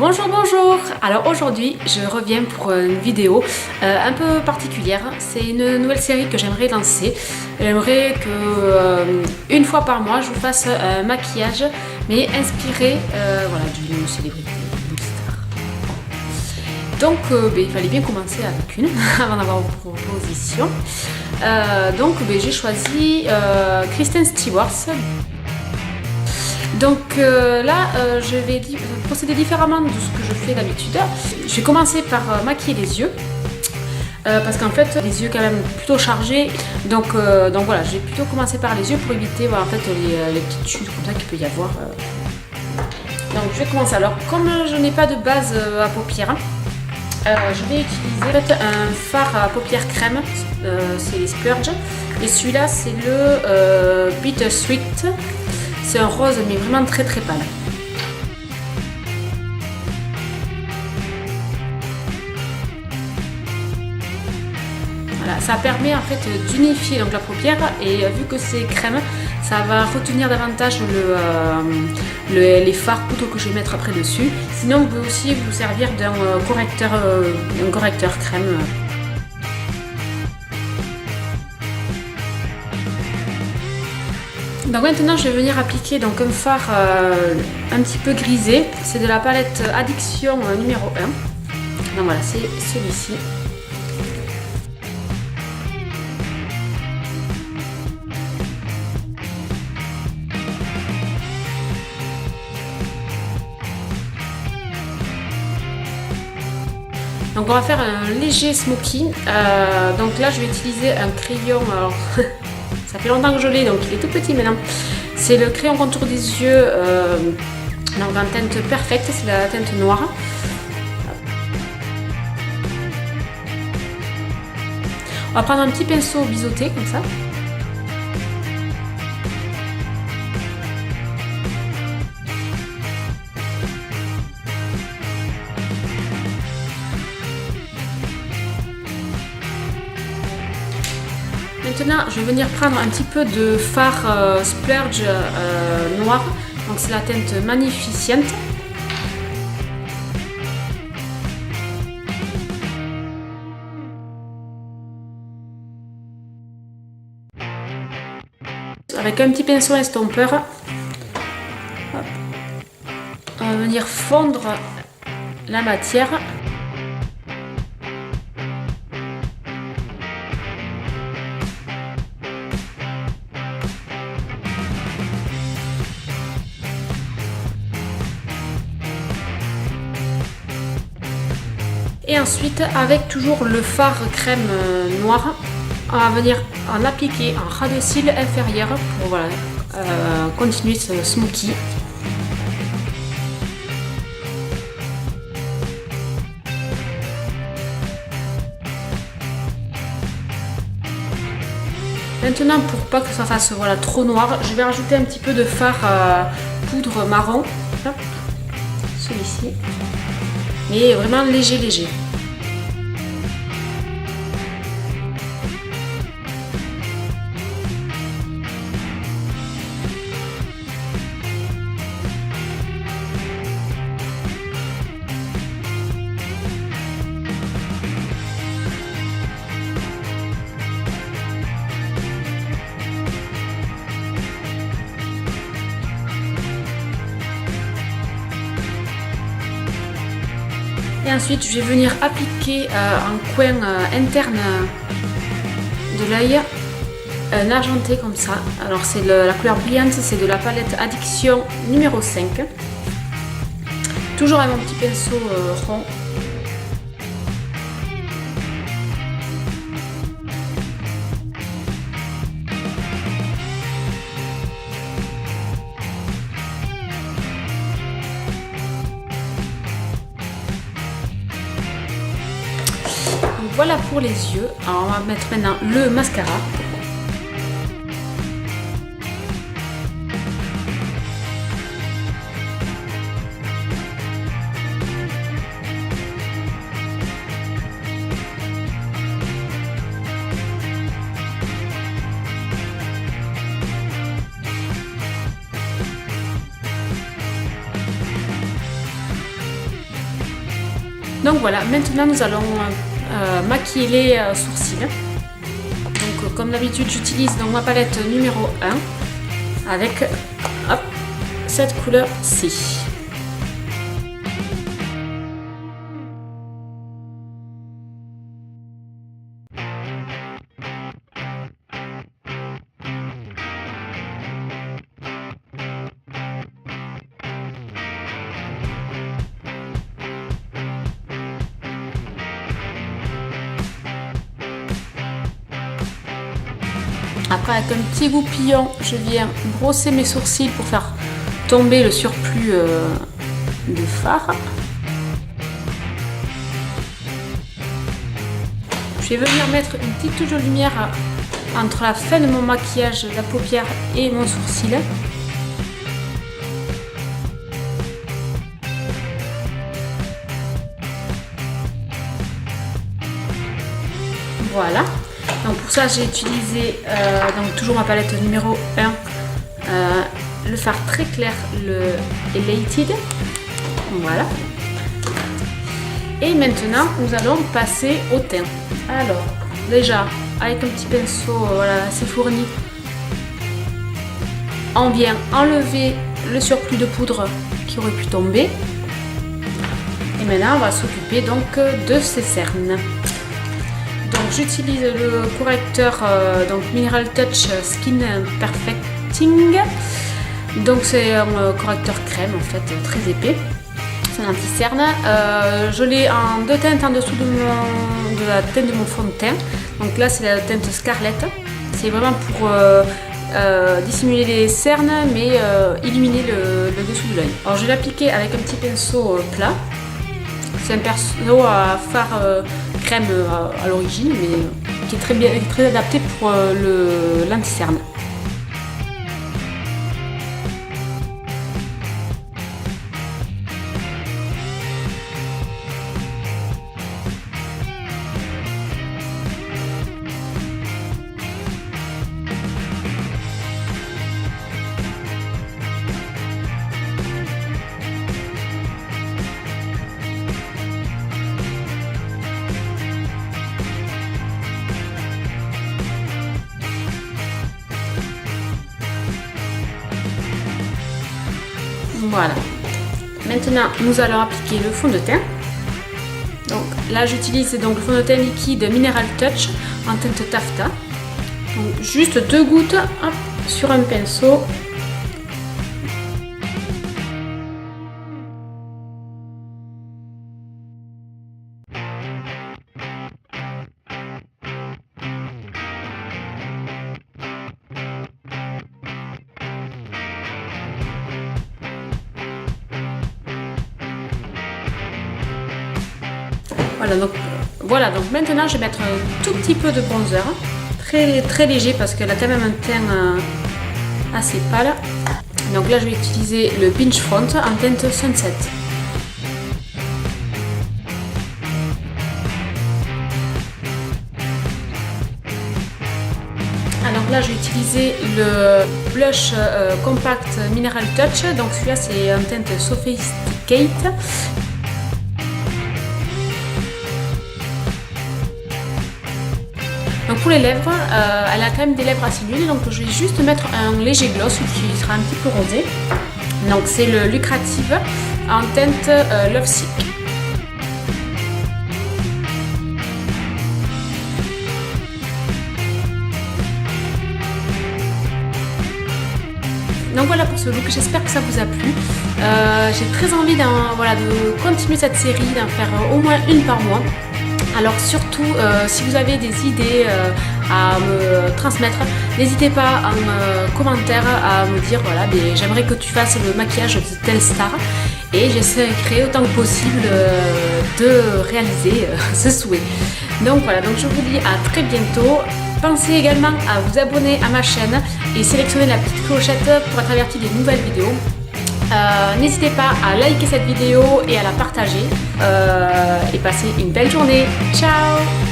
Bonjour, bonjour. Alors aujourd'hui je reviens pour une vidéo un peu particulière. C'est une nouvelle série que j'aimerais lancer. J'aimerais que une fois par mois je vous fasse un maquillage mais inspiré voilà, d'une célébrité, d'une star. Donc il fallait bien commencer avec une avant d'avoir vos propositions. J'ai choisi Kristen Stewart. Donc je vais procéder différemment de ce que je fais d'habitude. Je vais commencer par maquiller les yeux. Parce qu'en fait les yeux quand même plutôt chargés. Donc voilà, je vais plutôt commencer par les yeux pour éviter en fait, les petites chutes comme ça qu'il peut y avoir. Donc je vais commencer. Alors comme je n'ai pas de base à paupières, je vais utiliser un fard à paupières crème, c'est les Splurge. Et celui-là c'est le Bittersweet. C'est un rose mais vraiment très très pâle. Voilà, ça permet en fait d'unifier donc la paupière et vu que c'est crème, ça va retenir davantage les fards poudre que je vais mettre après dessus. Sinon vous pouvez aussi vous servir d'un correcteur crème. Donc maintenant je vais venir appliquer donc un fard un petit peu grisé, c'est de la palette Addiction numéro 1. Donc voilà, c'est celui-ci. Donc on va faire un léger smoky. Donc là je vais utiliser un crayon, alors ça fait longtemps que je l'ai donc il est tout petit maintenant. C'est le crayon contour des yeux donc en teinte Perfect, c'est la teinte noire. On va prendre un petit pinceau biseauté comme ça. Maintenant, je vais venir prendre un petit peu de fard Splurge noir, donc c'est la teinte Magnificent. Avec un petit pinceau estompeur, on va venir fondre la matière. Et ensuite, avec toujours le fard crème noir, on va venir en appliquer en ras de cils inférieur pour voilà, continuer ce smoky. Maintenant, pour pas que ça fasse voilà, trop noir, je vais rajouter un petit peu de fard poudre marron. Celui-ci. Mais vraiment léger léger. Et ensuite, je vais venir appliquer en coin interne de l'œil un argenté comme ça. Alors c'est la couleur brillante, c'est de la palette Addiction numéro 5. Toujours avec mon petit pinceau rond. Voilà pour les yeux. Alors on va mettre maintenant le mascara. Donc voilà, maintenant nous allons maquiller les sourcils. Donc comme d'habitude j'utilise donc ma palette numéro 1 avec hop, cette couleur-ci. Après avec un petit goupillon, je viens brosser mes sourcils pour faire tomber le surplus de fard. Je vais venir mettre une petite touche de lumière entre la fin de mon maquillage, la paupière et mon sourcil. Voilà. Donc pour ça j'ai utilisé donc toujours ma palette numéro 1, le fard très clair, le Elated. Voilà. Et maintenant nous allons passer au teint. Alors déjà avec un petit pinceau voilà, assez fourni, on vient enlever le surplus de poudre qui aurait pu tomber. Et maintenant on va s'occuper donc de ces cernes. Donc j'utilise le correcteur donc Mineral Touch Skin Perfecting. Donc c'est un correcteur crème en fait très épais. C'est un anti-cerne. Je l'ai en deux teintes en dessous de la teinte de mon fond de teint. Donc là c'est la teinte Scarlet. C'est vraiment pour dissimuler les cernes mais illuminer le dessous de l'œil. Alors je vais l'appliquer avec un petit pinceau plat. C'est un pinceau à fard crème à l'origine, mais qui est très adapté pour l'anti-cerne. Voilà. Maintenant, nous allons appliquer le fond de teint. Donc là, j'utilise donc le fond de teint liquide Mineral Touch en teinte taffetas. Donc juste 2 gouttes hop, sur un pinceau. Voilà, donc maintenant je vais mettre un tout petit peu de bronzer, très léger parce qu'elle a quand même un teint assez pâle. Donc là je vais utiliser le Pinch Front en teinte Sunset. Alors là je vais utiliser le blush compact Mineral Touch, donc celui-là c'est en teinte Sophisticate. Donc pour les lèvres, elle a quand même des lèvres assez nudes, donc je vais juste mettre un léger gloss qui sera un petit peu rosé. Donc c'est le Lucrative en teinte Love Sick. Donc voilà pour ce look, j'espère que ça vous a plu. J'ai très envie de continuer cette série, d'en faire au moins une par mois. Alors surtout, si vous avez des idées à me transmettre, n'hésitez pas en commentaire à me dire voilà, j'aimerais que tu fasses le maquillage de telle star et j'essaierai autant que possible de réaliser ce souhait. Donc voilà, donc je vous dis à très bientôt. Pensez également à vous abonner à ma chaîne et sélectionner la petite clochette pour être averti des nouvelles vidéos. N'hésitez pas à liker cette vidéo et à la partager et passez une belle journée. Ciao!